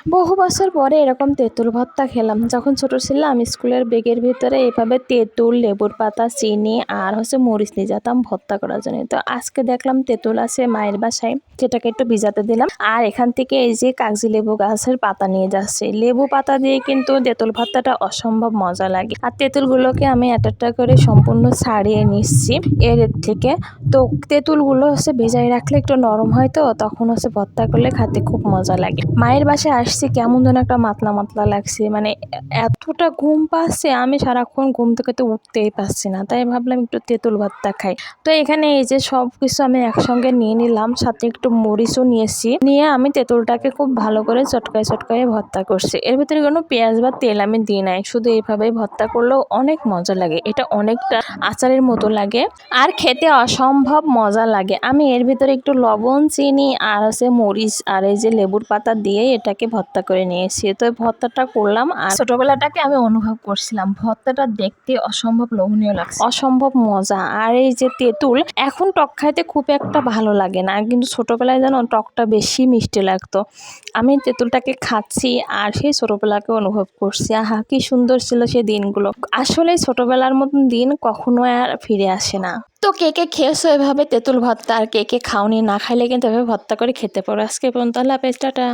বহু বছর পরে এরকম তেঁতুল ভর্তা খেলাম। যখন ছোট ছিলাম স্কুলের ব্যাগের ভিতরে এভাবে তেঁতুল, লেবুর পাতা, চিনি আর মরিচ নিয়ে যেতাম ভর্তা করার জন্য। তো আজকে দেখলাম তেঁতুল আছে মায়ের বাসায়, সেটাকে একটু ভিজাতে দিলাম। আর এখান থেকে এই যে কাগজি লেবু গাছের পাতা নিয়ে যাচ্ছে। লেবু পাতা দিয়ে কিন্তু তেঁতুল ভর্তাটা অসম্ভব মজা লাগে। আর তেঁতুলগুলোকে আমি একটা করে সম্পূর্ণ ছাড়িয়ে নিচ্ছি এর থেকে। তো তেঁতুলগুলো ভিজাই রাখলে একটু নরম হয়, তো তখন ভর্তা করলে খেতে খুব মজা লাগে। মায়ের বাসায় আসছি, কেমন যেন একটা মাতলা মাতলা লাগছে, মানে এতটা ঘুম পাচ্ছে, আমি সারাক্ষণ ঘুম থেকে তো উঠতেই পারছি না। তাই ভাবলাম একটু তেঁতুল ভর্তা খাই। তো এখানে এই যে সব কিছু আমি একসঙ্গে নিয়ে নিলাম, সাথে একটু মরিচও নিয়েছি। নিয়ে আমি তেঁতুলটাকে খুব ভালো করে চটকায় চটকায় ভর্তা করছি। এর ভিতরে কোনো পেঁয়াজ বা তেল আমি দিই নাই, শুধু এইভাবেই ভর্তা করলেও অনেক মজা লাগে। এটা অনেকটা আচারের মতো লাগে আর খেতে অসম্ভব মজা লাগে। আমি এর ভিতরে একটু লবণ, চিনি আর মরিচ আর এই যে লেবুর পাতা দিয়ে এটাকে ভর্তা করে নিয়েছি। তো ভর্তাটা করলাম আর ছোটবেলাটাকে আমি অনুভব করছিলাম। ভর্তাটা দেখতে অসম্ভব লোভনীয় লাগছে, অসম্ভব মজা। আর এই যে তেঁতুল এখন টক খাইতে খুব একটা ভালো লাগে না, কিন্তু ছোটবেলায় যেন টকটা বেশি মিষ্টি লাগতো। আমি তেঁতুলটাকে খাচ্ছি আর সেই ছোটবেলাকে অনুভব করছি। আহা, কি সুন্দর ছিল সেই দিনগুলো। আসলে ছোটবেলার মতন দিন কখনো আর ফিরে আসে না। তো কে কে খেয়েছো এভাবে তেঁতুল ভর্তা, আর কে কে খাওনি? না খাইলে কিন্তু এভাবে ভর্তা করে খেতে পারো। আজকে পর্যন্ত, আল্লাহ হাফেজ, টাটা।